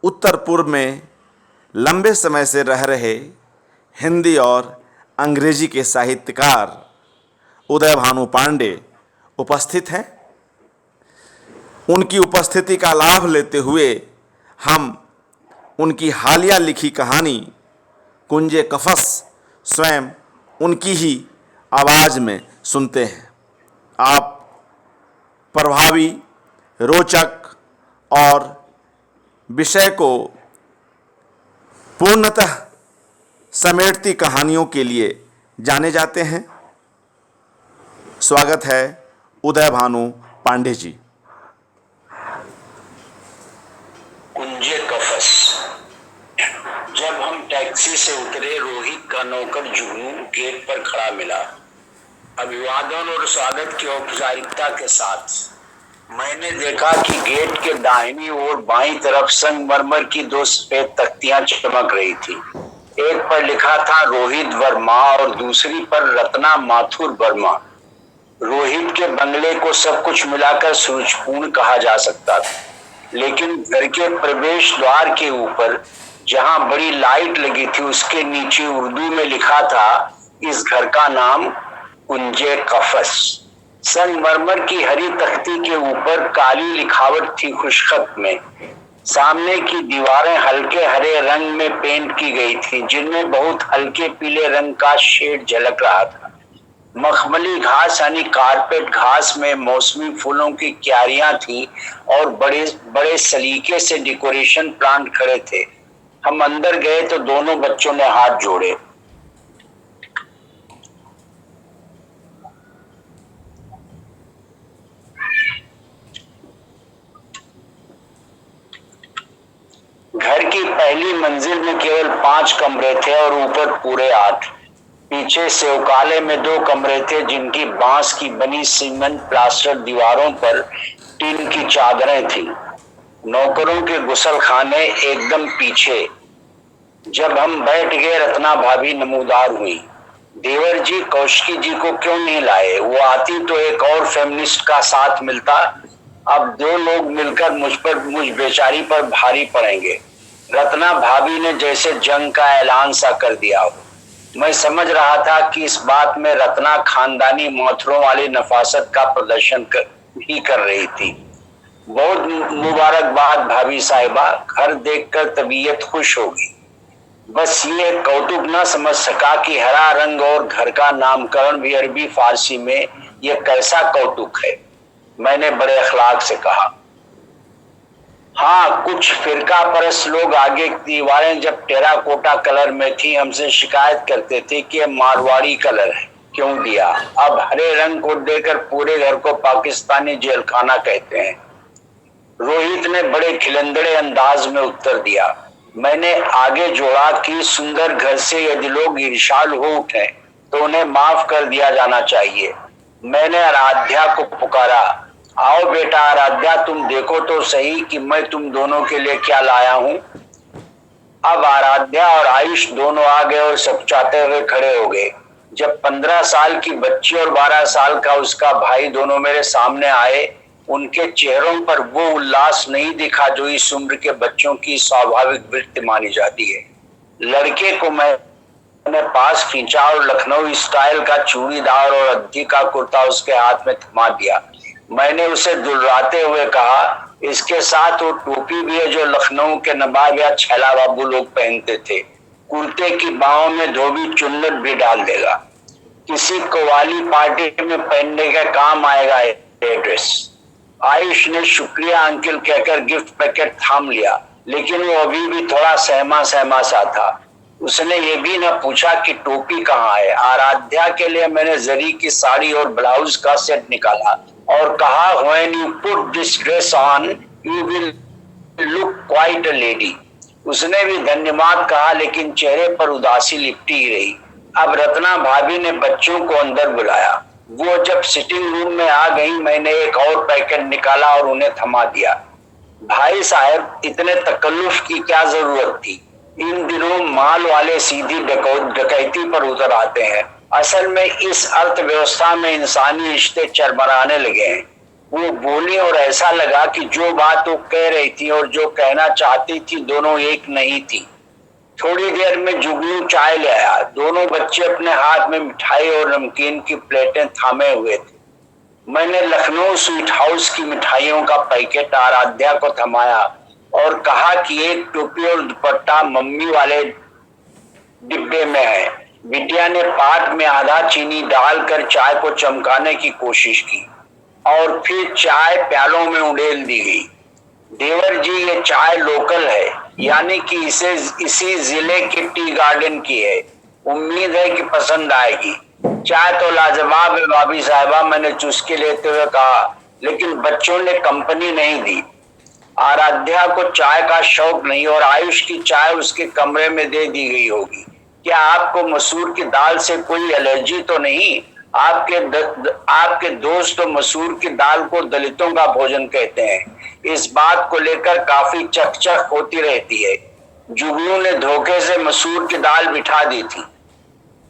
उत्तर पूर्व में लंबे समय से रह रहे हिंदी और अंग्रेजी के साहित्यकार उदय भानु पांडे उपस्थित हैं। उनकी उपस्थिति का लाभ लेते हुए हम उनकी हालिया लिखी कहानी कुंजे कफस स्वयं उनकी ही आवाज़ में सुनते हैं। आप प्रभावी, रोचक और विषय को पूर्णतः समेटती कहानियों के लिए जाने जाते हैं। स्वागत है उदय भानु पांडे जी। कुंजे कफस। जब हम टैक्सी से उतरे, रोहित का नौकर जुगनू गेट पर खड़ा मिला। अभिवादन और स्वागत की औपचारिकता के साथ मैंने देखा कि गेट के दाहिनी ओर बाईं तरफ संगमरमर की दो सफेद तख्तियां चमक रही थी। एक पर लिखा था रोहित वर्मा और दूसरी पर रत्ना माथुर वर्मा। रोहित के बंगले को सब कुछ मिलाकर सुरुचिपूर्ण कहा जा सकता था, लेकिन घर के प्रवेश द्वार के ऊपर जहां बड़ी लाइट लगी थी, उसके नीचे उर्दू में लिखा था, इस घर का नाम कुंजे कफस। संगमरमर की हरी तख्ती के ऊपर काली लिखावट थी खुशखत में। सामने की दीवारें हल्के हरे रंग में पेंट की गई थी, जिनमें बहुत हल्के पीले रंग का शेड झलक रहा था। मखमली घास यानी कारपेट घास में मौसमी फूलों की क्यारियां थी और बड़े बड़े सलीके से डेकोरेशन प्लांट खड़े थे। हम अंदर गए तो दोनों बच्चों ने हाथ जोड़े। घर की पहली मंजिल में केवल 5 कमरे थे और ऊपर पूरे 8। पीछे सेवकाले में 2 कमरे थे, जिनकी बांस की बनी सीमेंट प्लास्टर दीवारों पर टीन की चादरें थी। नौकरों के गुसलखाने एकदम पीछे। जब हम बैठ गए, रत्ना भाभी नमूदार हुई। देवर जी कौशिकी जी को क्यों नहीं लाए? वो आती तो एक और फेमिनिस्ट का साथ मिलता। अब 2 लोग मिलकर मुझ बेचारी पर भारी पड़ेंगे। रत्ना भाभी ने जैसे जंग का ऐलान सा कर दिया हो। मैं समझ रहा था कि इस बात में रत्ना खानदानी माथुरों वाली नफासत का प्रदर्शन कर रही थी। बहुत मुबारकबाद भाभी साहिबा, घर देखकर तबीयत खुश होगी। बस ये कौतुक न समझ सका कि हरा रंग और घर का नामकरण भी अरबी फारसी में ये कैसा कौतुक है। मैंने बड़े अखलाक से कहा, हाँ, कुछ फिरका परस्त लोग आगे की दीवारें जब टेराकोटा कलर में थी, हमसे शिकायत करते थे कि मारवाड़ी कलर है, क्यों दिया। अब हरे रंग को देकर पूरे घर को पाकिस्तानी जेलखाना कहते हैं। रोहित ने बड़े खिलंदड़े अंदाज में उत्तर दिया। मैंने आगे जोड़ा कि सुंदर घर से यदि लोग ईर्ष्यालु हो उठे तो उन्हें माफ कर दिया जाना चाहिए। मैंने आराध्या को पुकारा, आओ बेटा आराध्या, तुम देखो तो सही कि मैं तुम दोनों के लिए क्या लाया हूं। अब आराध्या और आयुष दोनों आ गए और सकचाते हुए खड़े हो गए। जब 15 साल की बच्ची और 12 साल का उसका भाई दोनों मेरे सामने आए, उनके चेहरों पर वो उल्लास नहीं दिखा जो इस उम्र के बच्चों की स्वाभाविक वृत्ति मानी जाती है। लड़के को मैंने पास खींचा और लखनऊ स्टाइल का चूड़ीदार और अद्धी का कुर्ता उसके हाथ में थमा दिया। मैंने उसे दुलराते हुए कहा, इसके साथ वो टोपी भी है जो लखनऊ के नवाब या छैला बाबू लोग पहनते थे। कुर्ते की बाहों में धोबी चुन्नट भी डाल देगा। किसी कव्वाली पार्टी में पहनने का काम आएगा ये ड्रेस। आयुष ने शुक्रिया अंकल कहकर गिफ्ट पैकेट थाम लिया, लेकिन वो अभी भी थोड़ा सहमा सहमा सा था। उसने ये भी न पूछा कि टोपी कहाँ है। आराध्या के लिए मैंने जरी की साड़ी और ब्लाउज का सेट निकाला और कहा, when you put this dress on, you will look quite a lady। उसने भी धन्यवाद कहा, लेकिन चेहरे पर उदासी लिपटी ही रही। अब रत्ना भाभी ने बच्चों को अंदर बुलाया। वो जब सिटिंग रूम में आ गई, मैंने एक और पैकेट निकाला और उन्हें थमा दिया। भाई साहब, इतने तकल्लुफ की क्या जरूरत थी? इन दिनों माल वाले सीधी डकैती पर उतर आते हैं। असल में इस अर्थव्यवस्था में इंसानी रिश्ते चरमराने लगे हैं। वो बोली और ऐसा लगा कि जो बात वो कह रही थी और जो कहना चाहती थी दोनों एक नहीं थी। थोड़ी देर में जुगनू चाय ले आया। दोनों बच्चे अपने हाथ में मिठाई और नमकीन की प्लेटें थामे हुए थे। मैंने लखनऊ स्वीट हाउस की मिठाइयों का पैकेट आराध्या को थमाया और कहा कि एक टोपी और दुपट्टा मम्मी वाले डिब्बे में है। बिटिया ने पाट में आधा चीनी डालकर चाय को चमकाने की कोशिश की और फिर चाय प्यालों में उड़ेल दी गई। देवर जी, ये चाय लोकल है, यानी कि इसे इसी जिले के टी गार्डन की है। उम्मीद है कि पसंद आएगी। चाय तो लाजवाब है भाभी साहिबा, मैंने चुस्की लेते हुए कहा, लेकिन बच्चों ने कंपनी नहीं दी। आराध्या को चाय का शौक नहीं और आयुष की चाय उसके कमरे में दे दी गई होगी। क्या आपको मसूर की दाल से कोई एलर्जी तो नहीं? आपके दोस्त तो मसूर की दाल को दलितों का भोजन कहते हैं। इस बात को लेकर काफी चकचक होती रहती है। जुगनू ने धोखे से मसूर की दाल बिठा दी थी।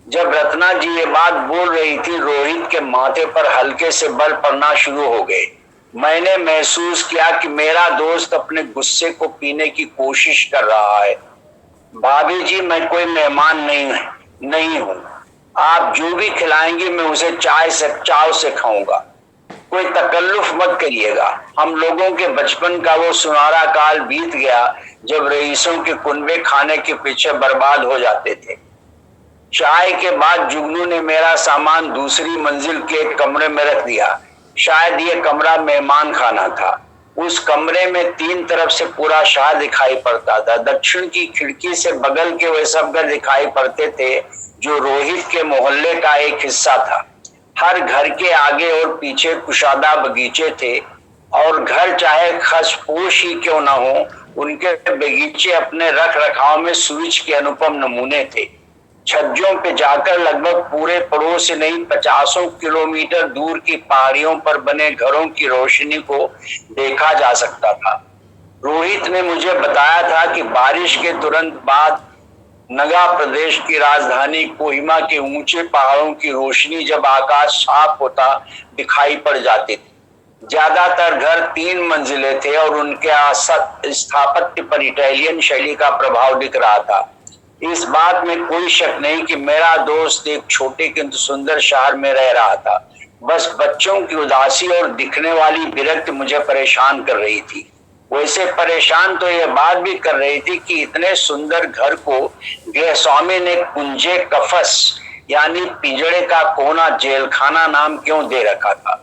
जब रत्ना जी ये बात बोल रही थी, रोहित के माथे पर हल्के से बल पड़ना शुरू हो गए। मैंने महसूस किया कि मेरा दोस्त अपने गुस्से को पीने की कोशिश कर रहा है। भाभी जी, मैं कोई मेहमान नहीं हूँ। आप जो भी खिलाएंगे मैं उसे चाव से खाऊंगा। कोई तकल्लुफ मत करिएगा। हम लोगों के बचपन का वो सुनहरा काल बीत गया जब रईसों के कुनबे खाने के पीछे बर्बाद हो जाते थे। चाय के बाद जुगनू ने मेरा सामान दूसरी मंजिल के एक कमरे में रख दिया। शायद ये कमरा मेहमान खाना था। उस कमरे में तीन तरफ से पूरा शहर दिखाई पड़ता था। दक्षिण की खिड़की से बगल के वे सब घर दिखाई पड़ते थे जो रोहित के मोहल्ले का एक हिस्सा था। हर घर के आगे और पीछे कुशादा बगीचे थे और घर चाहे खसपोश ही क्यों ना हो, उनके बगीचे अपने रख रखाव में सूरज के अनुपम नमूने थे। छज्जों पे जाकर लगभग पूरे पड़ोस से नहीं 50 किलोमीटर दूर की पहाड़ियों पर बने घरों की रोशनी को देखा जा सकता था। रोहित ने मुझे बताया था कि बारिश के तुरंत बाद नगा प्रदेश की राजधानी कोहिमा के ऊंचे पहाड़ों की रोशनी जब आकाश साफ होता दिखाई पड़ जाती थी। ज्यादातर घर 3 मंजिले थे और उनके स्थापत्य पर इटालियन शैली का प्रभाव दिख रहा था। इस बात में कोई शक नहीं कि मेरा दोस्त एक छोटे किंतु सुंदर शहर में रह रहा था। बस बच्चों की उदासी और दिखने वाली विरक्ति मुझे परेशान कर रही थी। वैसे परेशान तो यह बात भी कर रही थी कि इतने सुंदर घर को गृहस्वामी ने कुंजे कफस यानी पिंजड़े का कोना जेलखाना नाम क्यों दे रखा था।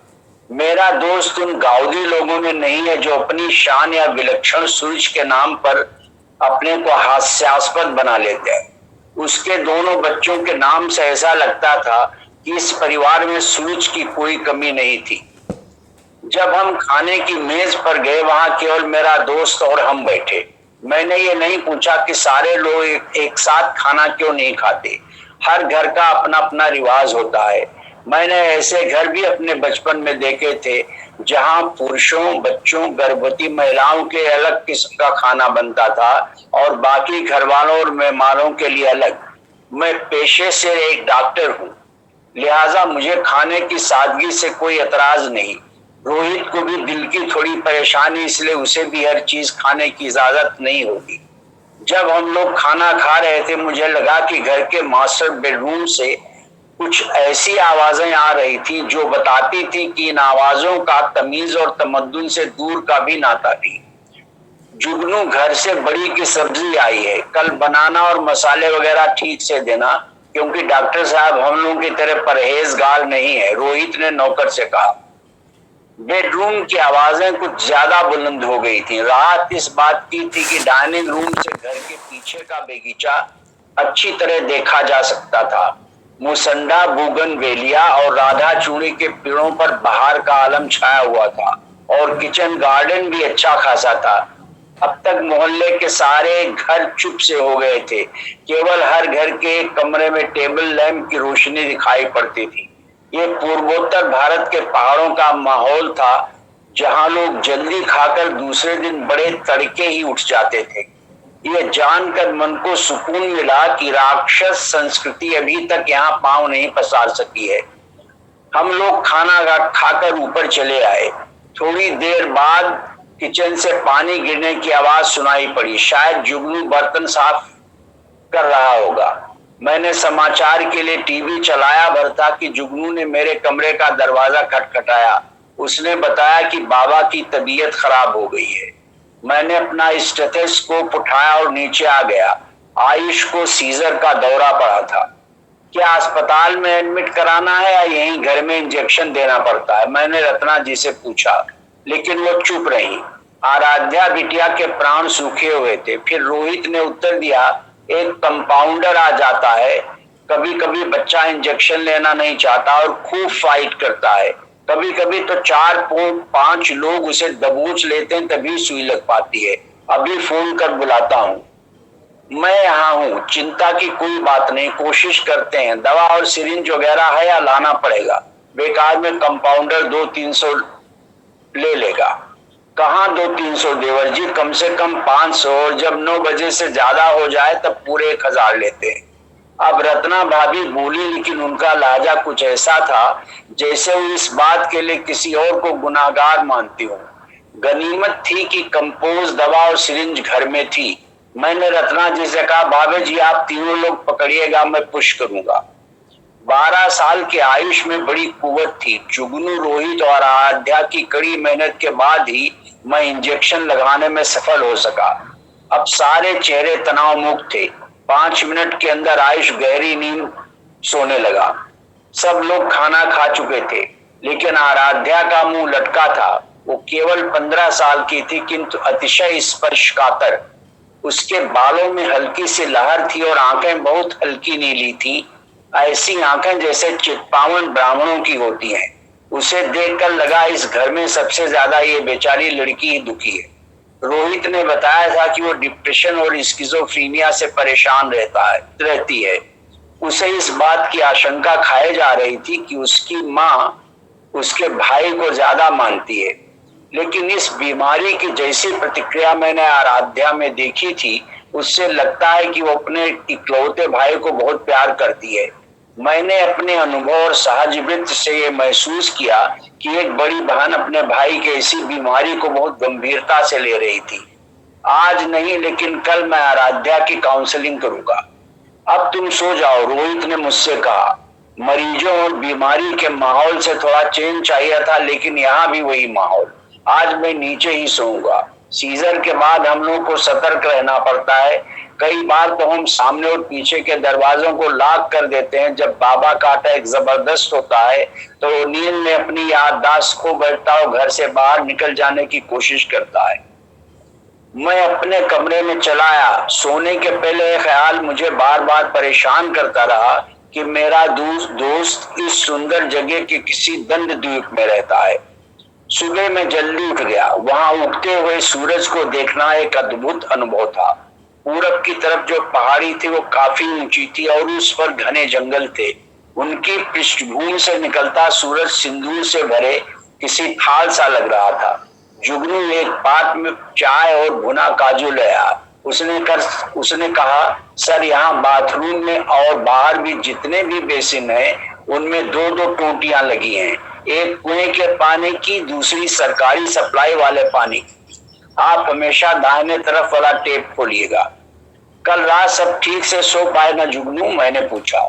मेरा दोस्त उन गाउदी लोगों में नहीं है जो अपनी शान या विलक्षण सूरज के नाम पर अपने को हास्यास्पद बना लेते हैं। उसके दोनों बच्चों के नाम से ऐसा लगता था कि इस परिवार में सूरज की कोई कमी नहीं थी। जब हम खाने की मेज पर गए, वहां केवल मेरा दोस्त और हम बैठे। मैंने ये नहीं पूछा कि सारे लोग एक साथ खाना क्यों नहीं खाते। हर घर का अपना अपना रिवाज होता है। मैंने ऐसे घर भी अपने बचपन में देखे थे जहां पुरुषों, बच्चों, गर्भवती महिलाओं के अलग किस्म का खाना बनता था और बाकी घर वालों और मेहमानों के लिए अलग। मैं पेशे से एक डॉक्टर हूँ, लिहाजा मुझे खाने की सादगी से कोई एतराज नहीं। रोहित को भी दिल की थोड़ी परेशानी, इसलिए उसे भी हर चीज खाने की इजाजत नहीं होगी। जब हम लोग खाना खा रहे थे, मुझे लगा कि घर के मास्टर बेडरूम से कुछ ऐसी आवाजें आ रही थी जो बताती थी कि इन आवाजों का तमीज और तमद्दुन से दूर का भी नाता नहीं। जुगनू, घर से बड़ी की सब्जी आई है, कल बनाना और मसाले वगैरह ठीक से देना, क्योंकि डॉक्टर साहब हम लोगों की तरह परहेजगार नहीं है, रोहित ने नौकर से कहा। बेडरूम की आवाजें कुछ ज्यादा बुलंद हो गई थी। राहत इस बात की थी कि डाइनिंग रूम से घर के पीछे का बगीचा अच्छी तरह देखा जा सकता था। मुसंडा, बोगनवेलिया और राधा चूड़ी के पेड़ों पर बाहर का आलम छाया हुआ था और किचन गार्डन भी अच्छा खासा था। अब तक मोहल्ले के सारे घर चुप से हो गए थे। केवल हर घर के एक कमरे में टेबल लैंप की रोशनी दिखाई पड़ती थी। ये पूर्वोत्तर भारत के पहाड़ों का माहौल था जहां लोग जल्दी खाकर दूसरे दिन बड़े तड़के ही उठ जाते थे। यह जानकर मन को सुकून मिला कि राक्षस संस्कृति अभी तक यहाँ पांव नहीं पसार सकी है। हम लोग खाना खाकर ऊपर चले आए। थोड़ी देर बाद किचन से पानी गिरने की आवाज सुनाई पड़ी। शायद जुगनू बर्तन साफ कर रहा होगा। मैंने समाचार के लिए टीवी चलाया भर था कि जुगनू ने मेरे कमरे का दरवाजा खटखटाया। उसने बताया कि बाबा की तबीयत खराब हो गई है। मैंने अपना स्टेथोस्कोप उठाया और नीचे आ गया। आयुष को सीजर का दौरा पड़ा था। क्या अस्पताल में एडमिट कराना है या यहीं घर में इंजेक्शन देना पड़ता है? मैंने रत्ना जी से पूछा, लेकिन वो चुप रही। आराध्या बिटिया के प्राण सूखे हुए थे। फिर रोहित ने उत्तर दिया, एक कंपाउंडर आ जाता है। कभी कभी बच्चा इंजेक्शन लेना नहीं चाहता और खूब फाइट करता है। कभी कभी तो 4-5 लोग उसे दबोच लेते हैं, तभी सुई लग पाती है। अभी फोन कर बुलाता हूँ। मैं यहाँ हूँ, चिंता की कोई बात नहीं, कोशिश करते हैं। दवा और सिरिंज वगैरह है या लाना पड़ेगा? बेकार में कंपाउंडर 200-300 ले लेगा। कहाँ 200-300 देवर जी, कम से कम 500, और जब 9 बजे से ज्यादा हो जाए तब पूरे 1000 लेते हैं। अब रत्ना भाभी बोली, लेकिन उनका लहजा कुछ ऐसा था जैसे वो इस बात के लिए किसी और को गुनाहगार मानती हो। गनीमत थी कि कंपोज दवा और सिरिंज घर में थी। मैंने रत्ना जी से कहा, भाभी जी आप तीनों लोग पकड़िएगा, मैं पुश करूंगा। 12 साल के आयुष में बड़ी कुवत थी। जुगनू, रोहित और आराध्या की कड़ी मेहनत के बाद ही मैं इंजेक्शन लगाने में सफल हो सका। अब सारे चेहरे तनाव मुक्त थे। 5 मिनट के अंदर आयुष गहरी नींद सोने लगा। सब लोग खाना खा चुके थे, लेकिन आराध्या का मुंह लटका था। वो केवल 15 साल की थी, किंतु अतिशय स्पर्शकातर। उसके बालों में हल्की सी लहर थी और आंखें बहुत हल्की नीली थी, ऐसी आंखें जैसे चितपावन ब्राह्मणों की होती हैं। उसे देखकर लगा इस घर में सबसे ज्यादा ये बेचारी लड़की ही दुखी है। रोहित ने बताया था कि वो डिप्रेशन और स्किज़ोफ्रेनिया से परेशान रहती है। उसे इस बात की आशंका खाए जा रही थी कि उसकी माँ उसके भाई को ज्यादा मानती है, लेकिन इस बीमारी की जैसी प्रतिक्रिया मैंने आराध्या में देखी थी, उससे लगता है कि वो अपने इकलौते भाई को बहुत प्यार करती है। मैंने अपने अनुभव और सहजवृत्ति से ये महसूस किया कि एक बड़ी बहन अपने भाई के इसी बीमारी को बहुत गंभीरता से ले रही थी। आज नहीं, लेकिन कल मैं आराध्या की काउंसलिंग करूंगा। अब तुम सो जाओ, रोहित ने मुझसे कहा। मरीजों और बीमारी के माहौल से थोड़ा चेंज चाहिए था, लेकिन यहाँ भी वही माहौल। आज मैं नीचे ही सोऊंगा। सीजर के बाद हम लोग को सतर्क रहना पड़ता है। कई बार तो हम सामने और पीछे के दरवाजों को लॉक कर देते हैं। जब बाबा का अटैक जबरदस्त होता है तो वो नींद में अपनी याददाश्त खो बैठता और घर से बाहर निकल जाने की कोशिश करता है। मैं अपने कमरे में चला आया। सोने के पहले यह ख्याल मुझे बार बार परेशान करता रहा कि मेरा दोस्त इस सुंदर जगह के किसी दंड द्वीप में रहता है। सुबह में जल्दी उठ गया। वहां उगते हुए सूरज को देखना एक अद्भुत अनुभव था। पूरब की तरफ जो पहाड़ी थी वो काफी ऊंची थी और उस पर घने जंगल थे। उनकी पृष्ठभूमि से निकलता सूरज सिंदूर से भरे किसी थाल सा लग रहा था। जुगनू एक पात में चाय और भुना काजू लाया। उसने कहा, सर यहाँ बाथरूम में और बाहर भी जितने भी बेसिन हैं, उनमें 2-2 टोंटियां लगी हैं। एक कुएं के पानी की, दूसरी सरकारी सप्लाई वाले पानी की। आप हमेशा दाहिने तरफ वाला टेप खोलिएगा। कल रात सब ठीक से सो पाए ना जुगनू? मैंने पूछा।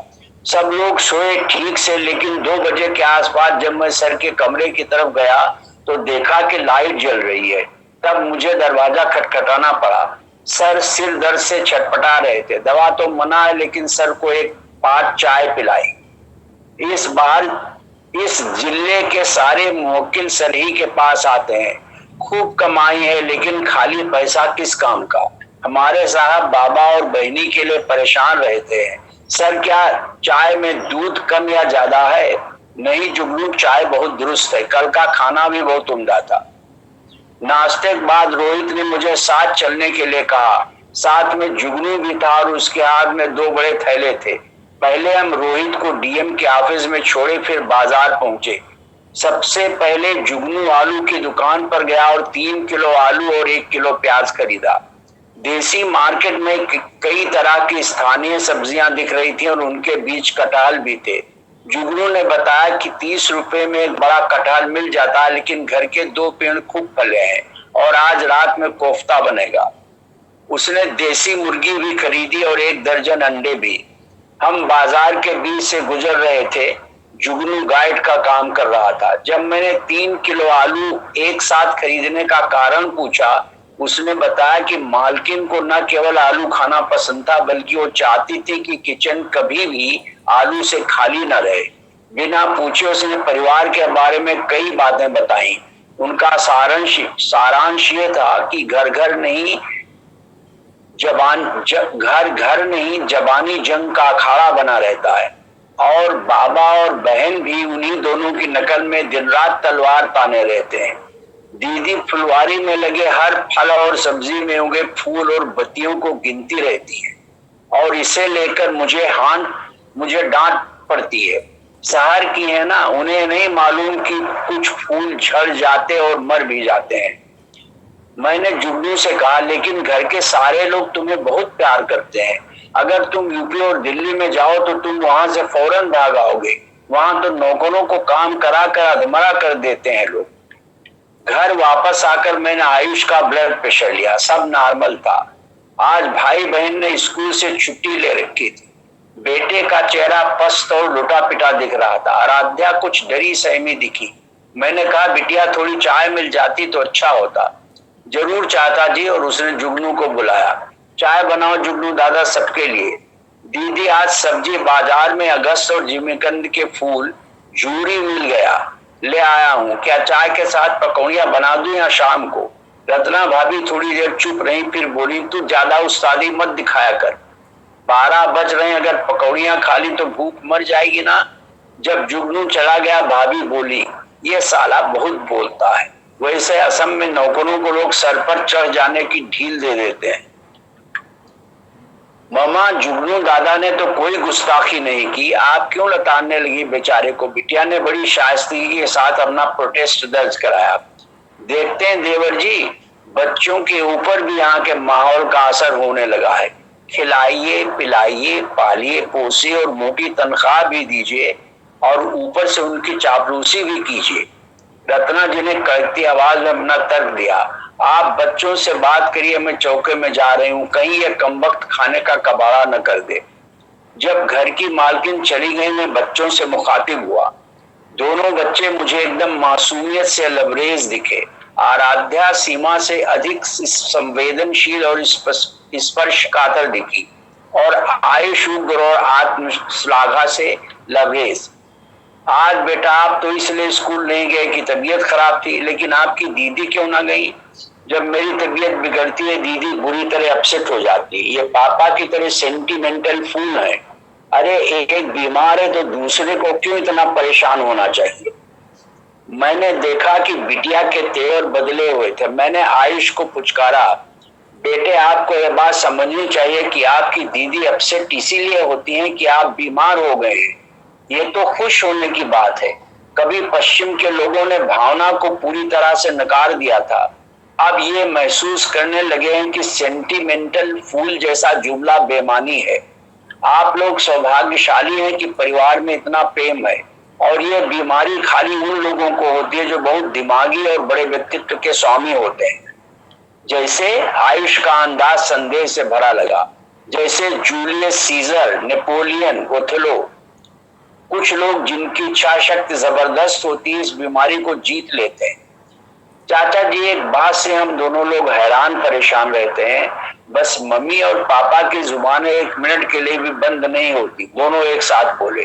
सब लोग सोए ठीक से, लेकिन 2 बजे के आसपास जब मैं सर के कमरे की तरफ गया तो देखा कि लाइट जल रही है। तब मुझे दरवाजा खटखटाना पड़ा। सर सिर दर्द से छटपटा रहे थे। दवा तो मना है, लेकिन सर को एक पाट चाय पिलाई। इस बार इस जिले के सारे मुवक्किल सर ही के पास आते हैं। खूब कमाई है, लेकिन खाली पैसा किस काम का? हमारे साहब बाबा और बहनी के लिए परेशान रहते हैं। सर क्या चाय में दूध कम या ज्यादा है? नहीं जुगनू, चाय बहुत दुरुस्त है। कल का खाना भी बहुत उम्दा था। नाश्ते के बाद रोहित ने मुझे साथ चलने के लिए कहा। साथ में जुगनू भी था और उसके हाथ में 2 बड़े थैले थे। पहले हम रोहित को डीएम के ऑफिस में छोड़े, फिर बाजार पहुंचे। सबसे पहले जुगनू आलू की दुकान पर गया और 3 किलो आलू और 1 किलो प्याज खरीदा। देसी मार्केट में कई तरह की स्थानीय सब्जियां दिख रही थी और उनके बीच कटहल भी थे। जुगनू ने बताया कि 30 रुपए में एक बड़ा कटहल मिल जाता है, लेकिन घर के 2 पेड़ खूब फले हैं और आज रात में कोफ्ता बनेगा। उसने देसी मुर्गी भी खरीदी और 1 दर्जन अंडे भी। हम बाजार के बीच से गुजर रहे थे। जुगनू गाइड का काम कर रहा था। जब मैंने 3 किलो आलू एक साथ खरीदने का कारण पूछा, उसने बताया कि मालकिन को न केवल आलू खाना पसंद था, बल्कि वो चाहती थी कि किचन कभी भी आलू से खाली न रहे। बिना पूछे उसने परिवार के बारे में कई बातें बताई। उनका सारांश ये था कि घर घर नहीं जबानी जंग का अखाड़ा बना रहता है और बाबा और बहन भी उन्हीं दोनों की नकल में दिन रात तलवार ताने रहते हैं। दीदी फुलवारी में लगे हर फल और सब्जी में उगे फूल और बत्तियों को गिनती रहती है और इसे लेकर मुझे डांट पड़ती है। शहर की है ना, उन्हें नहीं मालूम कि कुछ फूल झड़ जाते और मर भी जाते हैं। मैंने जुगनू से कहा, लेकिन घर के सारे लोग तुम्हें बहुत प्यार करते हैं। अगर तुम यूपी और दिल्ली में जाओ तो तुम वहां से फौरन भाग आओगे। वहां तो नौकरों को काम करा कर अधमरा कर देते हैं लोग। घर वापस आकर मैंने आयुष का ब्लड प्रेशर लिया, सब नॉर्मल था। आज भाई बहन ने स्कूल से छुट्टी ले रखी थी। बेटे का चेहरा पस्त और लुटा पिटा दिख रहा था। आराध्या कुछ डरी सहमी दिखी। मैंने कहा, बिटिया थोड़ी चाय मिल जाती तो अच्छा होता। जरूर चाहता जी, और उसने जुगनू को बुलाया। चाय बनाओ जुगनू दादा, सबके लिए। दीदी आज सब्जी बाजार में अगस्त और जिमीकंद के फूल जूड़ी मिल गया, ले आया हूँ। क्या चाय के साथ पकौड़ियां बना दूं या शाम को? रत्ना भाभी थोड़ी देर चुप रही, फिर बोली, तू ज्यादा उस्तादी मत दिखाया कर। 12 बज रहे, अगर पकौड़ियां खा ली तो भूख मर जाएगी ना। जब जुगनू चला गया, भाभी बोली, ये साला बहुत बोलता है। वैसे असम में नौकरों को लोग सर पर चढ़ जाने की ढील दे देते हैं। मामा, जुगनू दादा ने तो कोई गुस्ताखी नहीं की, आप क्यों लताड़ने लगी बेचारे को? बिटिया ने बड़ी शाइस्तगी के साथ अपना प्रोटेस्ट दर्ज कराया। देखते हैं देवर जी, बच्चों के ऊपर भी यहाँ के माहौल का असर होने लगा है। खिलाइए, पिलाइए, पालिए, पोसिए और मोटी तनख्वाह भी दीजिए और ऊपर से उनकी चापलूसी भी कीजिए। रत्ना जी ने कड़कती आवाज में अपना तर्क दिया। आप बच्चों से बात करिए, मैं चौके में जा रही हूँ, कहीं ये कमबख्त खाने का कबाड़ा न कर दे। जब घर की मालकिन चली गई, मैं बच्चों से मुखातिब हुआ। दोनों बच्चे मुझे एकदम मासूमियत से लबरेज दिखे। आराध्या सीमा से अधिक संवेदनशील और स्पर्श कातर दिखी और आयुष उग्र और आत्मश्लाघा से लबरेज। आज बेटा आप तो इसलिए स्कूल नहीं गए कि तबीयत खराब थी, लेकिन आपकी दीदी क्यों ना गई? जब मेरी तबीयत बिगड़ती है, दीदी बुरी तरह अपसेट हो जाती है। ये पापा की तरह सेंटिमेंटल फूल है। अरे एक बीमार है तो दूसरे को क्यों इतना परेशान होना चाहिए? मैंने देखा कि बिटिया के तेवर बदले हुए थे। मैंने आयुष को पुचकारा, बेटे आपको यह बात समझनी चाहिए कि आपकी दीदी अपसेट इसीलिए होती हैं कि आप बीमार हो गए हैं। ये तो खुश होने की बात है। कभी पश्चिम के लोगों ने भावना को पूरी तरह से नकार दिया था, अब ये महसूस करने लगे हैं कि सेंटिमेंटल फूल जैसा जुमला बेमानी है। आप लोग सौभाग्यशाली हैं कि परिवार में इतना प्रेम है, और ये बीमारी खाली उन लोगों को होती है जो बहुत दिमागी और बड़े व्यक्तित्व के स्वामी होते हैं। जैसे आयुष का अंदाज संदेह से भरा लगा, जैसे जूलियस सीजर, नेपोलियन, ओथेलो। कुछ लोग जिनकी इच्छा शक्ति जबरदस्त होती है, इस बीमारी को जीत लेते हैं। चाचा जी, एक बात से हम दोनों लोग हैरान परेशान रहते हैं, बस मम्मी और पापा की जुबानें 1 मिनट के लिए भी बंद नहीं होती। दोनों एक साथ बोले।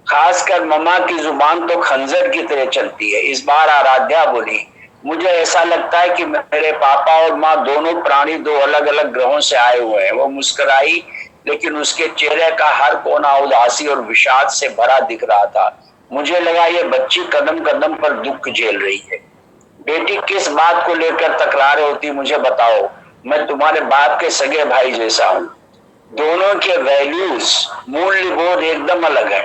खासकर मम्मा की जुबान तो खंजर की तरह चलती है। इस बार आराध्या बोली, मुझे ऐसा लगता है कि मेरे पापा और माँ दोनों प्राणी 2 अलग अलग ग्रहों से आए हुए हैं। वो मुस्कुराई, लेकिन उसके चेहरे का हर कोना उदासी और विषाद से भरा दिख रहा था। मुझे लगा ये बच्ची कदम कदम पर दुख झेल रही है। बेटी, किस बात को लेकर तकरार होती मुझे बताओ। मैं तुम्हारे बाप के सगे भाई जैसा हूँ। दोनों के वैल्यूज, मूल्यबोध एकदम अलग है।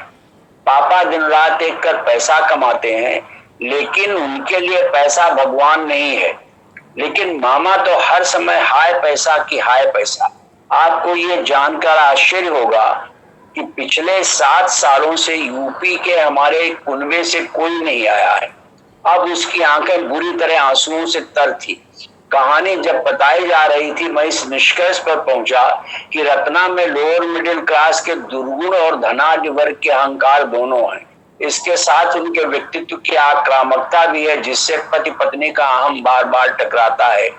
पापा दिन रात एक कर पैसा कमाते हैं, लेकिन उनके लिए पैसा भगवान नहीं है। लेकिन मामा तो हर समय हाय पैसा की हाय पैसा। आपको ये जानकर आश्चर्य होगा कि पिछले 7 सालों से यूपी के हमारे कुनबे से कोई नहीं आया है। अब उसकी आंखें बुरी तरह आंसुओं से तर थी। कहानी जब बताई जा रही थी, मैं इस निष्कर्ष पर पहुंचा कि रत्ना में लोअर मिडिल क्लास के दुर्गुण और धनाढ्य वर्ग के अहंकार दोनों हैं। इसके साथ उनके व्यक्तित्व की आक्रामकता भी है, जिससे पति पत्नी का अहम बार बार टकराता है।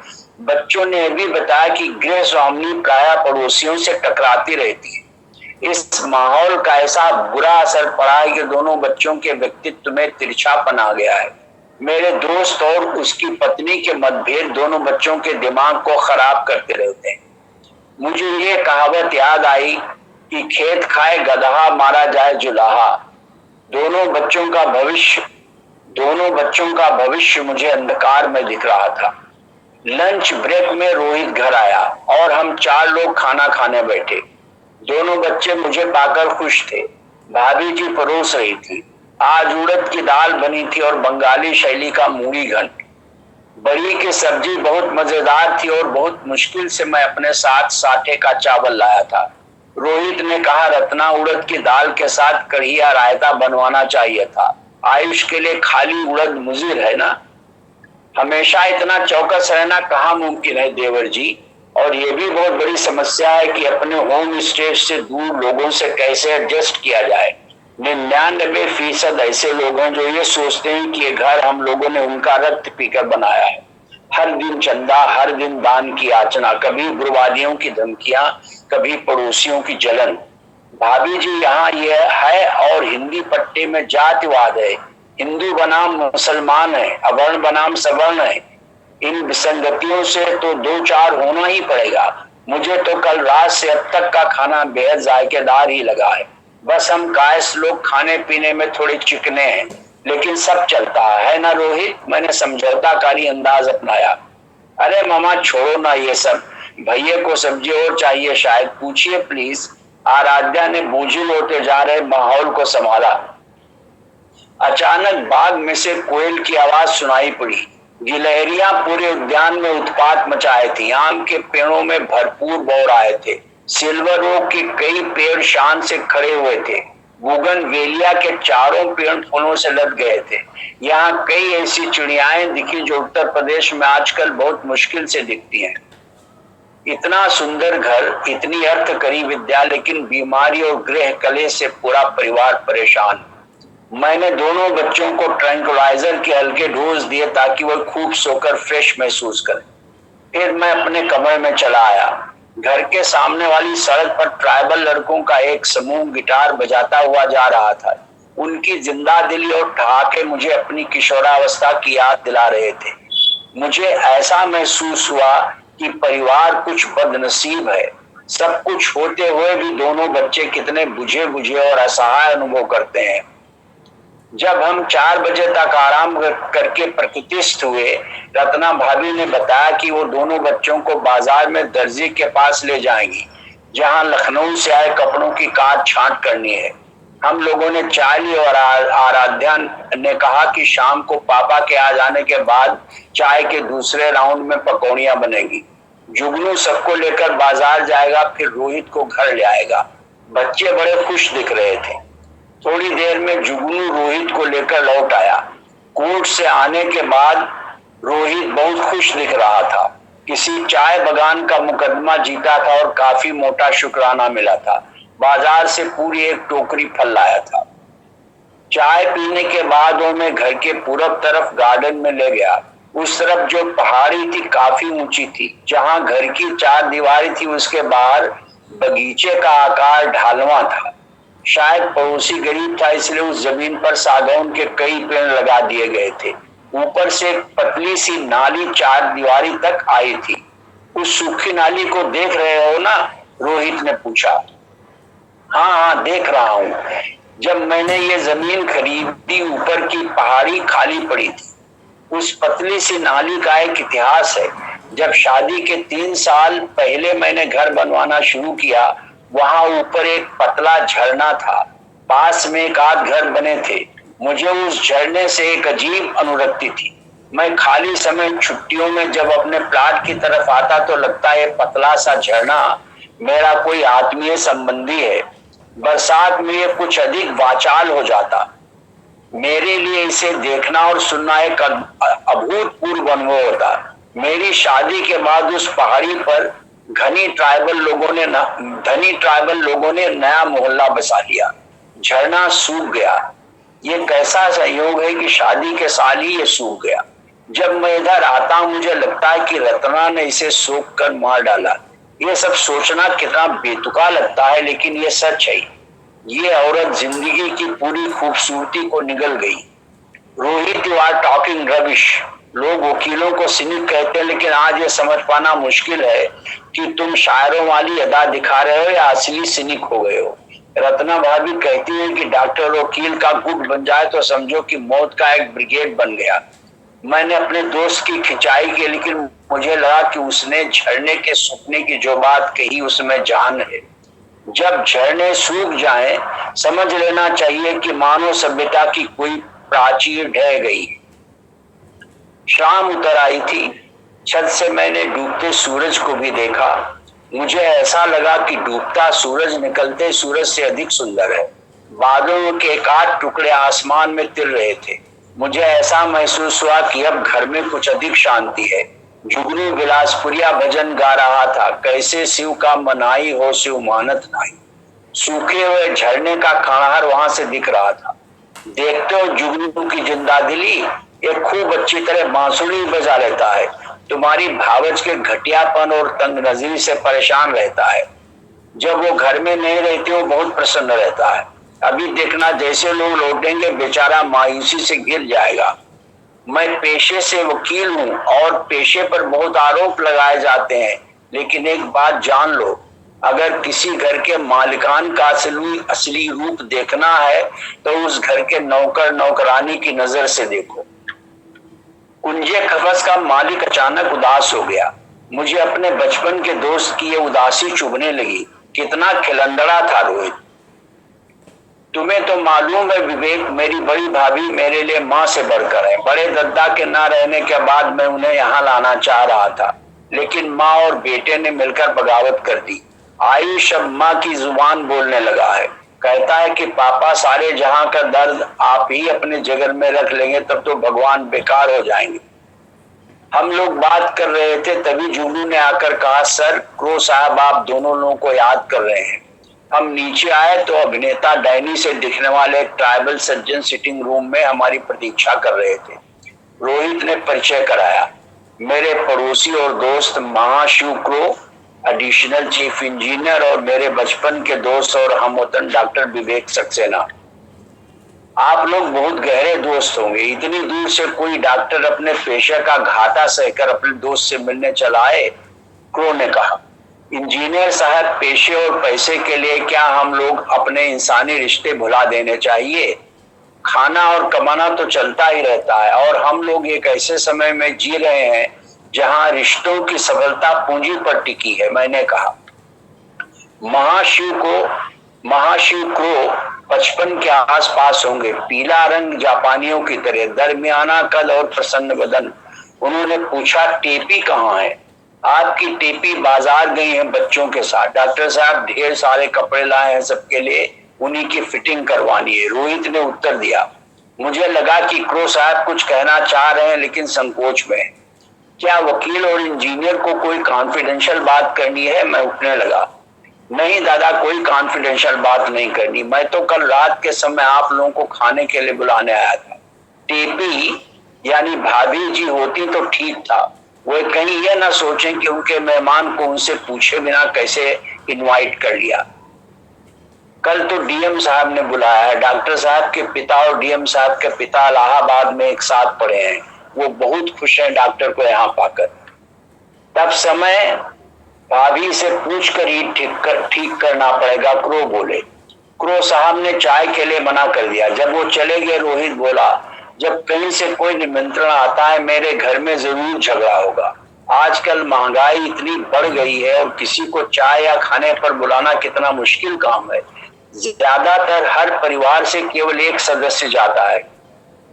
बच्चों ने भी बताया कि गृह स्वामिनी प्रायः पड़ोसियों से टकराती रहती है। इस माहौल का ऐसा बुरा असर पड़ा है कि दोनों बच्चों के व्यक्तित्व में तिरछापन आ गया है। मेरे दोस्त और उसकी पत्नी के मतभेद दोनों बच्चों के दिमाग को खराब करते रहते हैं। मुझे ये कहावत याद आई कि खेत खाए गदहा मारा जाए जुलाहा। दोनों बच्चों का भविष्य मुझे अंधकार में दिख रहा था। लंच ब्रेक में रोहित घर आया और हम 4 लोग खाना खाने बैठे। दोनों बच्चे मुझे पाकर खुश थे। भाभी जी परोस रही थी। आज उड़द की दाल बनी थी और बंगाली शैली का मूली घंट। बड़ी की सब्जी बहुत मजेदार थी और बहुत मुश्किल से मैं अपने साथ साठे का चावल लाया था। रोहित ने कहा, रत्ना, उड़द की दाल के साथ कढ़ी या रायता बनवाना चाहिए था। आयुष के लिए खाली उड़द मुजिर है ना। हमेशा इतना चौकस रहना कहाँ मुमकिन है देवर जी। और ये भी बहुत बड़ी समस्या है कि अपने होम स्टेट से दूर लोगों से कैसे एडजस्ट किया जाए। 99% ऐसे लोग हैं जो ये सोचते हैं कि ये घर हम लोगों ने उनका रक्त पीकर बनाया है। हर दिन चंदा, हर दिन दान की याचना, कभी उग्रवादियों की धमकियां, कभी पड़ोसियों की जलन। भाभी जी, यहाँ ये है और हिंदी पट्टी में जातिवाद है। हिंदू बनाम मुसलमान है, अवर्ण बनाम सवर्ण है। इन विसंगतियों से तो 2-4 होना ही पड़ेगा। मुझे तो कल रात से अब तक का खाना बेहद जायकेदार ही लगा है। बस हम कायस लोग खाने पीने में थोड़े चिकने हैं, लेकिन सब चलता है ना रोहित। मैंने समझौताकारी अंदाज अपनाया। अरे मामा, छोड़ो ना ये सब। भैया को सब्जी और चाहिए शायद, पूछिए प्लीज। आराध्या ने बोझिल होते जा रहे माहौल को संभाला। अचानक बाग में से कोयल की आवाज सुनाई पड़ी। गिलहरियां पूरे उद्यान में उत्पात मचाए थी। आम के पेड़ों में भरपूर बौर आए थे। सिल्वर ओक के कई पेड़ शान से खड़े हुए थे। बोगनवेलिया के चारों पेड़ फूलों से लद गए थे। यहाँ कई ऐसी चिड़ियाएं दिखी जो उत्तर प्रदेश में आजकल बहुत मुश्किल से दिखती हैं। इतना सुंदर घर, इतनी अर्थ करी विद्या, लेकिन बीमारी और गृह कलेह से पूरा परिवार परेशान। मैंने दोनों बच्चों को ट्रैंक्विलाइजर के हल्के डोज दिए ताकि वह खूब सोकर फ्रेश महसूस करें। फिर मैं अपने कमरे में चला आया। घर के सामने वाली सड़क पर ट्राइबल लड़कों का एक समूह गिटार बजाता हुआ जा रहा था। उनकी जिंदा दिली और ठहाके मुझे अपनी किशोरावस्था की याद दिला रहे थे। मुझे ऐसा महसूस हुआ कि परिवार कुछ बदनसीब है। सब कुछ होते हुए भी दोनों बच्चे कितने बुझे बुझे और असहाय अनुभव करते हैं। जब हम 4 बजे तक आराम करके प्रकृतिस्थ हुए, रत्ना भाभी ने बताया कि वो दोनों बच्चों को बाजार में दर्जी के पास ले जाएंगी, जहां लखनऊ से आए कपड़ों की काट छांट करनी है। हम लोगों ने चाय ली और आराध्या ने कहा कि शाम को पापा के आ जाने के बाद चाय के दूसरे राउंड में पकौड़ियां बनेगी। जुगनू सबको लेकर बाजार जाएगा, फिर रोहित को घर ले आएगा। बच्चे बड़े खुश दिख रहे थे। थोड़ी देर में जुगनू रोहित को लेकर लौट आया। कोर्ट से आने के बाद रोहित बहुत खुश दिख रहा था। किसी चाय बगान का मुकदमा जीता था और काफी मोटा शुक्राना मिला था। बाजार से पूरी एक टोकरी फल लाया था। चाय पीने के बाद वो मैं घर के पूरब तरफ गार्डन में ले गया। उस तरफ जो पहाड़ी थी काफी ऊंची थी। जहां घर की 4 दीवारी थी, उसके बाहर बगीचे का आकार ढालवा था। शायद पड़ोसी गरीब था, इसलिए उस जमीन पर सागौन के कई पेड़ लगा दिए गए थे। ऊपर से एक पतली सी नाली 4 दीवारी तक आई थी। उस सूखी नाली को देख रहे हो ना? रोहित ने पूछा। हाँ, देख रहा हूँ। जब मैंने ये जमीन खरीदी, ऊपर की पहाड़ी खाली पड़ी थी। उस पतली सी नाली का एक इतिहास है। जब शादी के 3 साल पहले मैंने घर बनवाना शुरू किया, वहां ऊपर एक पतला झरना था। पास में एक आध घर बने थे। मुझे उस झरने से एक अजीब अनुरक्ति थी। मैं खाली समय छुट्टियों में जब अपने प्लाट की तरफ आता तो लगता है पतला सा झरना मेरा कोई आत्मीय संबंधी है। बरसात में ये कुछ अधिक वाचाल हो जाता। मेरे लिए इसे देखना और सुनना एक अभूतपूर्व अनुभव होता। मेरी शादी के बाद उस पहाड़ी पर धनी ट्राइबल लोगों ने नया मोहल्ला बसा लिया। झरना सूख गया। ये कैसा संयोग है कि शादी के साल ही ये सूख गया। जब मैं इधर आता हूं मुझे लगता है कि रत्ना ने इसे सोख कर मार डाला। ये सब सोचना कितना बेतुका लगता है, लेकिन ये सच है। ये औरत जिंदगी की पूरी खूबसूरती को निगल गई। Rohit, you are talking rubbish. लोग वकीलों को सिनिक कहते हैं, लेकिन आज ये समझ पाना मुश्किल है कि तुम शायरों वाली अदा दिखा रहे हो या असली सिनिक हो गए हो। रत्ना भाभी कहती है कि डॉक्टर वकील का गुट बन जाए तो समझो कि मौत का एक ब्रिगेड बन गया। मैंने अपने दोस्त की खिंचाई की, लेकिन मुझे लगा कि उसने झरने के सूखने की जो बात कही उसमें जान है। जब झरने सूख जाएं, समझ लेना चाहिए कि मानव सभ्यता की कोई प्राचीर ढह गई। शाम उतर आई थी। छत से मैंने डूबते सूरज को भी देखा। मुझे ऐसा लगा कि डूबता सूरज निकलते सूरज से अधिक सुंदर है। बादलों के एक आध टुकड़े आसमान में तिर रहे थे। मुझे ऐसा महसूस हुआ कि अब घर में कुछ अधिक शांति है। जुगनू बिलासपुरिया भजन गा रहा था, कैसे शिव का मनाई हो शिव मानत नाही। सूखे हुए झरने का खड़हर वहां से दिख रहा था। देखते हो जुगनू की जिंदा दिली, ये खूब अच्छी तरह बांसुरी बजा लेता है। तुम्हारी भावज के घटियापन और तंग नजरी से परेशान रहता है। जब वो घर में नहीं रहती वो बहुत प्रसन्न रहता है। अभी देखना जैसे लोग लौटेंगे बेचारा मायूसी से गिर जाएगा। मैं पेशे से वकील हूँ और पेशे पर बहुत आरोप लगाए जाते हैं, लेकिन एक बात जान लो, अगर किसी घर के मालिकान का असली रूप देखना है तो उस घर के नौकर नौकरानी की नजर से देखो। कुंजे खबस का मालिक अचानक उदास हो गया। मुझे अपने बचपन के दोस्त की ये उदासी चुभने लगी। कितना खिलंदड़ा था रोहित। तुम्हें तो मालूम है विवेक, मेरी बड़ी भाभी मेरे लिए माँ से बढ़कर है। बड़े दद्दा के ना रहने के बाद मैं उन्हें यहाँ लाना चाह रहा था, लेकिन माँ और बेटे ने मिलकर बगावत कर दी। आयुष अब माँ की जुबान बोलने लगा है। कहता है कि पापा सारे जहां का दर्द आप ही अपने जिगर में रख लेंगे, तब तो भगवान बेकार हो जाएंगे। हम लोग बात कर रहे थे, तभी जुगनू ने आकर कहा, सर क्रो साहब आप दोनों लोगों को याद कर रहे हैं। हम नीचे आए तो अभिनेता डैनी से दिखने वाले ट्राइबल सज्जन सिटिंग रूम में हमारी प्रतीक्षा कर रहे थे। रोहित ने परिचय कराया। मेरे पड़ोसी और दोस्त महाशिव क्रो, एडिशनल चीफ इंजीनियर, और मेरे बचपन के दोस्त और हमवतन डॉक्टर विवेक सक्सेना। आप लोग बहुत गहरे दोस्त होंगे। इतनी दूर से कोई डॉक्टर अपने पेशे का घाटा सहकर अपने दोस्त से मिलने चला आए, क्रो ने कहा। इंजीनियर साहब, पेशे और पैसे के लिए क्या हम लोग अपने इंसानी रिश्ते भुला देने चाहिए? खाना और कमाना तो चलता ही रहता है, और हम लोग एक ऐसे समय में जी रहे हैं जहां रिश्तों की सफलता पूंजी पर टिकी है। मैंने कहा। महाशिव को 55 के आसपास होंगे। पीला रंग जापानियों की तरह, दरमियाना कद और प्रसन्न बदन। उन्होंने पूछा, टेपी कहाँ है? आपकी टेपी बाजार गई है बच्चों के साथ। डॉक्टर साहब ढेर सारे कपड़े लाए हैं सबके लिए, उन्हीं की फिटिंग करवानी है, रोहित ने उत्तर दिया। मुझे लगा कि क्रो साहब कुछ कहना चाह रहे हैं, लेकिन संकोच में। क्या वकील और इंजीनियर को कोई कॉन्फिडेंशियल बात करनी है? मैं उठने लगा। नहीं दादा, कोई कॉन्फिडेंशियल बात नहीं करनी। मैं तो कल रात के समय आप लोगों को खाने के लिए बुलाने आया था। टेपी यानी भाभी जी होती तो ठीक था। वो कहीं ये ना सोचें कि उनके मेहमान को उनसे पूछे बिना कैसे इनवाइट कर लिया। कल तो डीएम साहब ने बुलाया है। डॉक्टर साहब के पिता और डीएम साहब के पिता इलाहाबाद में एक साथ पढ़े हैं। वो बहुत खुश हैं डॉक्टर को यहाँ पाकर। तब समय भाभी से पूछकर ही ठीक करना पड़ेगा, क्रो बोले। क्रो साहब ने चाय के लिए मना कर दिया। जब वो चले गए, रोहित बोला, जब कहीं से कोई निमंत्रण आता है मेरे घर में जरूर झगड़ा होगा। आजकल महंगाई इतनी बढ़ गई है और किसी को चाय या खाने पर बुलाना कितना मुश्किल काम है। ज्यादातर हर परिवार से केवल एक सदस्य जाता है,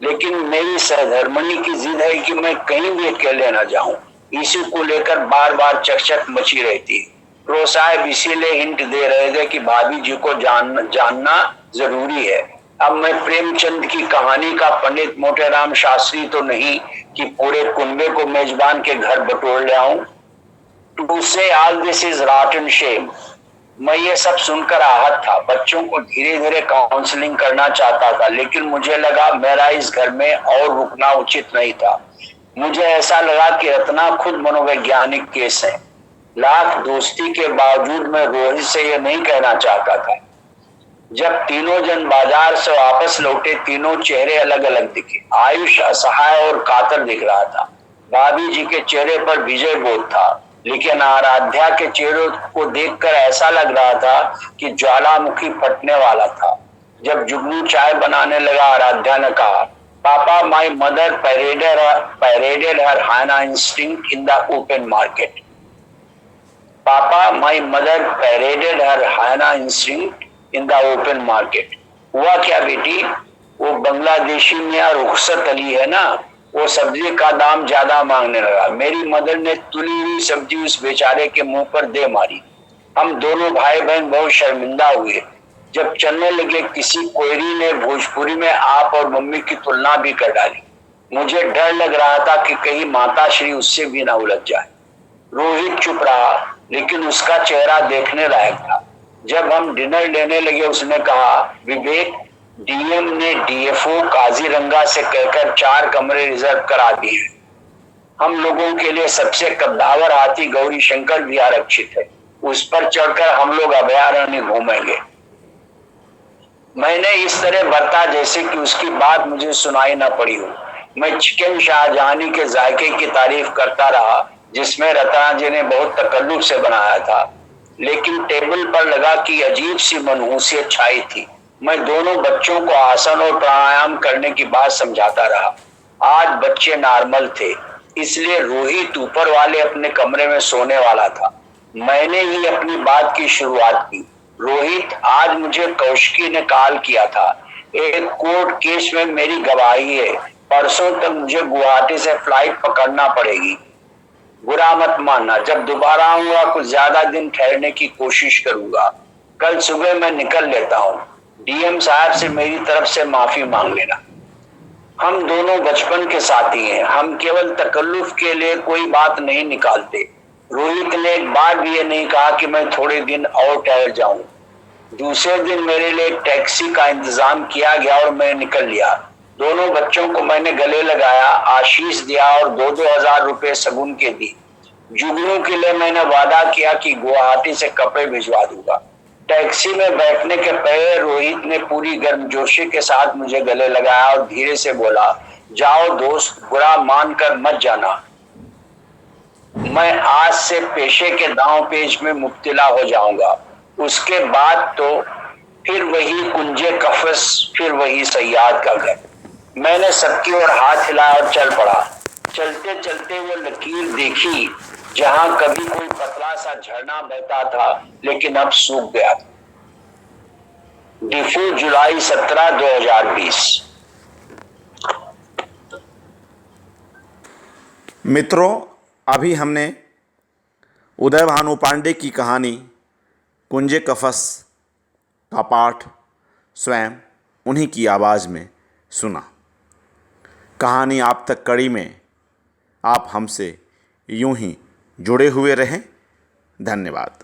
लेकिन मेरी सहधर्मिणी की जिद है कि मैं कहीं भी अकेले न जाऊं। इसी को लेकर बार बार चकचक मची रहती है। प्रो साहब इसीलिए हिंट दे रहे थे कि भाभी जी को जानना जरूरी है। अब मैं प्रेमचंद की कहानी का पंडित मोटेराम शास्त्री तो नहीं कि पूरे कुनबे को मेजबान के घर बटोर ले आऊं। To say all this is rotten shame. मैं ये सब सुनकर आहत था। बच्चों को धीरे धीरे काउंसलिंग करना चाहता था, लेकिन मुझे लगा मेरा इस घर में और रुकना उचित नहीं था। मुझे ऐसा लगा कि रत्ना खुद मनोवैज्ञानिक केस है। लाख दोस्ती के बावजूद मैं रोहित से ये नहीं कहना चाहता था। जब तीनों जन बाजार से वापस लौटे, तीनों चेहरे अलग अलग दिखे। आयुष असहाय और कातर दिख रहा था। भाभी जी के चेहरे पर विजय बोध था, लेकिन आराध्या के चेहरे को देखकर ऐसा लग रहा था कि ज्वालामुखी फटने वाला था। जब जुगनू चाय बनाने लगा, आराध्या ने कहा, पापा, my mother paraded her hyena instinct in the open market. पापा, my mother paraded her hyena instinct in the open market. हुआ क्या बेटी? वो बांग्लादेशी मियां रुखसत अली है ना, वो सब्जी का दाम ज्यादा मांगने लगा। मेरी मदर ने तुली हुई सब्जी उस बेचारे के मुंह पर दे मारी। हम दोनों भाई बहन बहुत शर्मिंदा हुए। जब चलने लगे, किसी कोयरी ने भोजपुरी में आप और मम्मी की तुलना भी कर डाली। मुझे डर लग रहा था कि कहीं माता श्री उससे भी ना उलझ जाए। रोहित चुप रहा, लेकिन उसका चेहरा देखने लायक था। जब हम डिनर लेने लगे, उसने कहा, विवेक, डीएम ने डीएफओ काजीरंगा से कहकर 4 कमरे रिजर्व करा दिए। हम लोगों के लिए सबसे कद्दावर हाथी गौरी शंकर भी आरक्षित है। उस पर चढ़कर हम लोग अभयारण्य घूमेंगे। मैंने इस तरह बरता जैसे कि उसकी बात मुझे सुनाई न पड़ी हो। मैं चिकन शाहजहानी के जायके की तारीफ करता रहा, जिसमें रत्ना जी ने बहुत तकल्लुफ से बनाया था, लेकिन टेबल पर लगा कि अजीब सी मनहूसियत छाई थी। मैं दोनों बच्चों को आसन और प्राणायाम करने की बात समझाता रहा। आज बच्चे नॉर्मल थे, इसलिए रोहित ऊपर वाले अपने कमरे में सोने वाला था। मैंने ही अपनी बात की शुरुआत की। रोहित, आज मुझे कौशिकी ने कॉल किया था। एक कोर्ट केस में मेरी गवाही है। परसों तक मुझे गुवाहाटी से फ्लाइट पकड़ना पड़ेगी। बुरा मत मानना, जब दोबारा आऊंगा कुछ ज्यादा दिन ठहरने की कोशिश करूंगा। कल सुबह मैं निकल लेता हूँ। डीएम साहब से मेरी तरफ से माफी मांग लेना। हम दोनों बचपन के साथी हैं। हम केवल तकल्लुफ के लिए कोई बात नहीं निकालते। रोहित ने एक बार भी ये नहीं कहा कि मैं थोड़े दिन और ठहर जाऊं। दूसरे दिन मेरे लिए एक टैक्सी का इंतजाम किया गया और मैं निकल लिया। दोनों बच्चों को मैंने गले लगाया, आशीष दिया और 2-2 हजार रुपए सगुन के दी। जुगनू के लिए मैंने वादा किया कि गुवाहाटी से कपड़े भिजवा दूंगा। टैक्सी में बैठने के पहले रोहित ने पूरी गर्मजोशी के साथ मुझे गले लगाया और धीरे से बोला, जाओ दोस्त, बुरा मानकर मत जाना। मैं आज से पेशे के दांव पेच में मुब्तला हो जाऊंगा। उसके बाद तो फिर वही कुंजे कफस, फिर वही सयाद का घर। मैंने सबकी ओर हाथ हिलाया और चल पड़ा। चलते चलते वो लकीर देखी जहां कभी कोई पतला सा झरना बहता था, लेकिन अब सूख गया। डिफू जुलाई 17, 2020। मित्रों, अभी हमने उदय भानु पांडे की कहानी कुंजे कफस का पाठ स्वयं उन्हीं की आवाज़ में सुना। कहानी आप तक कड़ी में आप हमसे यूं ही जुड़े हुए रहें। धन्यवाद।